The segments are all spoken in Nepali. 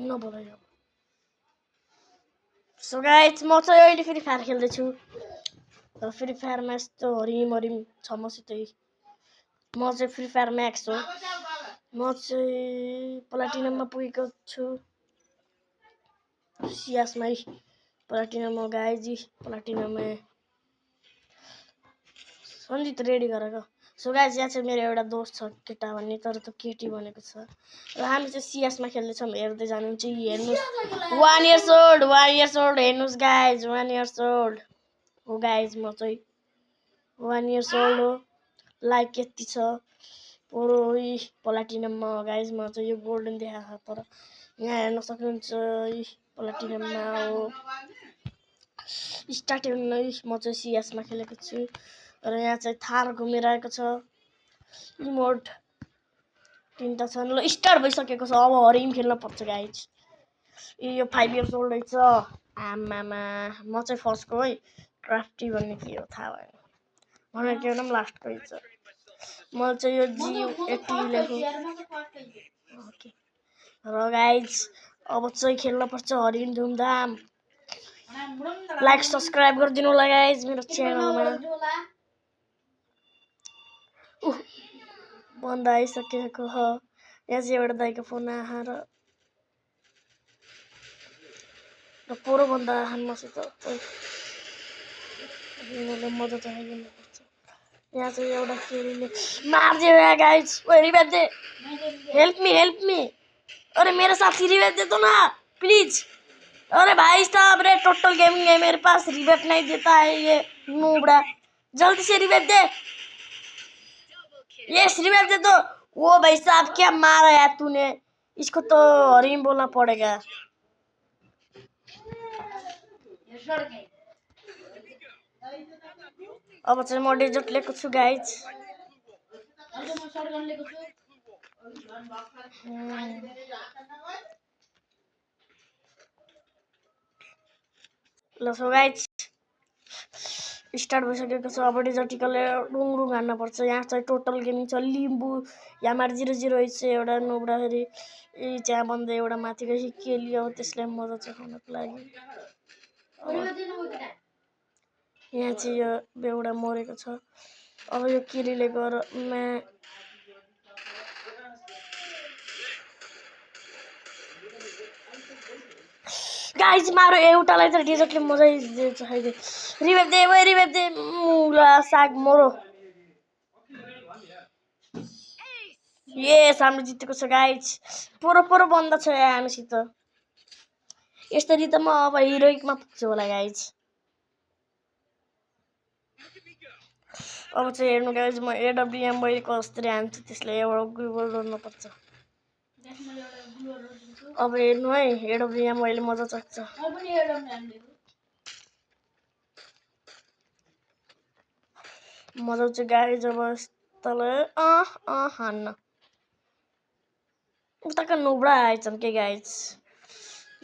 नबोलाइ अब सो गाइज म चाहिँ अहिले फ्री फायर खेल्दैछु र फ्री फायरमा यस्तो हरिम छ मसितै म चाहिँ फ्री फायर म्याक्स हो म चाहिँ प्लाटिनममा पुगेको छु सियासमै प्लाटिनम हो गाइज प्लाटिनम सन्जित रेडी गरेको सो गाइज यहाँ चाहिँ मेरो एउटा दोस्त छ केटा भन्ने तर त केटी भनेको छ र हामी चाहिँ सिएसमा खेल्दैछौँ हेर्दै जानुहुन्छ हेर्नुहोस् 1 इयर्स ओल्ड हेर्नुहोस् गाइज 1 इयर्स ओल्ड हो गाइज म चाहिँ 1 इयर्स ओल्ड हो लाइक यति छ पुरो प्लाटिनममा गाइज म चाहिँ यो गोल्डन देखाएको तर यहाँ हेर्न सक्नुहुन्छ प्लाटिनममा हो स्टार्टिङमै म चाहिँ सिएसमा खेलेको छु र यहाँ चाहिँ थार घुमिरहेको छ इमोट 3टा छन् ल स्टार्ट भइसकेको छ अब हरिम खेल्न पर्छ गाइज यो 5 इयर्स ओल्ड छ आमामा म चाहिँ फर्स्टको है क्राफ्टी भन्ने के हो थाहा भएन मलाई के नाम लास्टको छ म चाहिँ यो G80 लेखु ओके र गाइज अब चाहिँ खेल्न पर्छ हरिम धुमधाम लाइक सब्स्क्राइब गरिदिनु होला गाइज मेरो च्यानलमा बन्द आइसकेको हो यहाँ चाहिँ एउटा दाइको फोन आएर र पोरो बन्द आएन मसित मजा चाहिँ आइदिनुपर्छ यहाँ चाहिँ एउटा केटीले मारिदियो गाइज रिभाइभ दे हेल्प मी अरे मेरे साथ रिवाइव दे दो ना प्लीज अरे भाई साहब रे टोटल गेमिंग है मेरे पास रिवाइव नहीं देता है ये नूबड़ा जल्दी से रिवाइव दे यस रिवाइव दे दो वो भाई साहब क्या मारा यार तूने इसको तो हरिम बोलना पड़ेगा अब चाहिँ म डेजर्ट लिएको छु गाइज ल सो गाइज स्टार्ट भइसकेको छ अब डेजर्टिकलले रुङ हान्न पर्छ यहाँ चाहिँ टोटल गेमिङ छ लिम्बू यहाँ 0-0 छ एउटा नोब्राखेरि त्यहाँ बन्दै एउटा माथि गएपछि के लियो त्यसलाई मजा चखाउनको लागि यहाँ चाहिँ यो बेउडा मरेको छ अब यो किरीले गएर गाइज मारो एउटालाई त डेजर्टले मजै चखाइदियो रिभाइभ दे मुला साग मरो यस हाम्रो जितेको छ गाइज पोरो बन्द छ हामीसित यसरी त म अब हिरोइकमा पुग्छु होला गाइज अब चाहिँ हेर्नु गाइज म एडब्ल्युएम मैले कसरी हान्छु त्यसलाई एउटा ग्लुबल गर्नुपर्छ अब हेर्नु है एडब्ल्युएम अहिले मजा चक्छ मजा चाहिँ गाइज अब तल हान्न उताका नुब्रा आएछन् के गाइज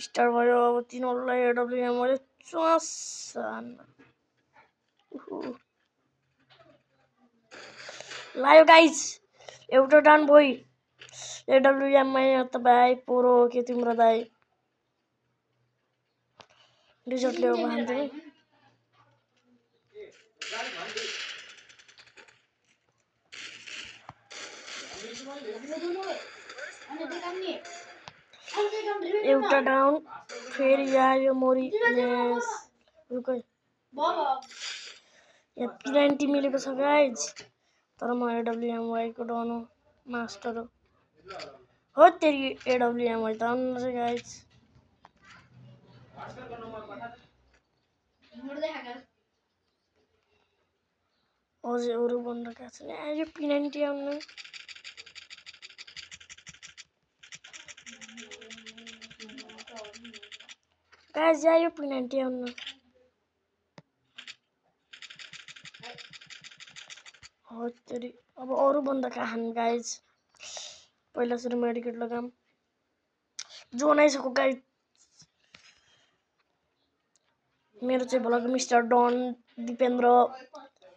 स्टार्ट भयो अब तिनीहरूलाई एडब्ल्युएम मैले च्वास हान्न लायो गाइज एउटा डाउन भयो एडब्ल्युएम त भाइ पोरो के तिम्रो दाइ डेजर्टले अब हान्दै एउटा डाउन फेरि आयो मोरी रुकै यहाँ P90 मिलेको छ गाइज तर म एडब्ल्युएम वाइको डाउन हो मास्टर हो तेरी एडब्ल्युएम वाइ त आउनु चाहिँ गाइज अझै अरू बन्द गएको छ यो P90 आउनु गाइज आयो P90 आउनु हो तेरी अब अरू बन्द खान गाइज पहिला सुरु मेडिकेट लगाम जो नै छ गाइज मेरो चाहिँ भ्लग मिस्टर डन दिपेन्द्र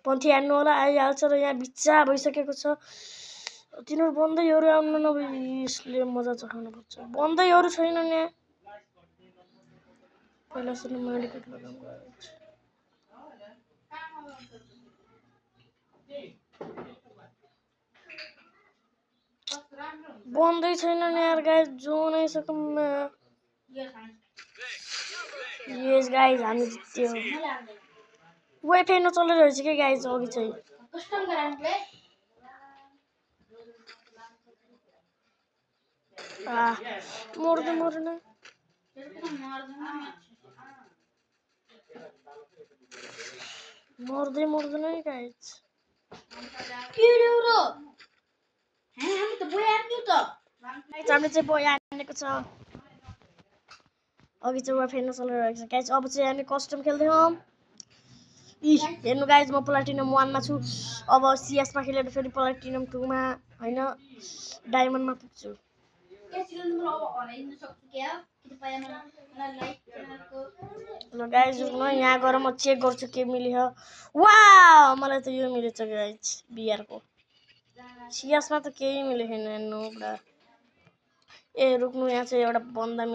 पन्थी हान्नु होला आइहाल्छ र यहाँ बिच्चा भइसकेको छ तिनीहरू बन्दैहरू आउन नभए यसले मजा चखाउनुपर्छ बन्दैहरू छैन नि पहिला सुरु मेडिकेट लगाउनु बन्दै छैन नि यार गाइस जो नै सकौँ यस गाइस हामी जित्यो वाइफाई नचलेर रहेछ के गाइस अघि चाहिँ मर्दैन है गाइस हामीले चाहिँ बोया हानेको छ अघि चाहिँ वाइफाई नचलेर रहेको छ गाइस अब चाहिँ हामी कस्टम खेल्दैछौँ हेर्नु गाइस म प्लाटिनम 1 मा छु अब CS मा खेलेर फेरि प्लाटिनम 2 मा हैन डायमन्ड मा पुग्छु ल गाइस म यहाँ गएर म चेक गर्छु के मिल्यो वाउ मलाई त यो मिलेछ गाइस बिआर को CS मा त केही मिलेन हेर्नु ए रुक्नु यहाँ चाहिँ एउटा बन्दा मिल्यो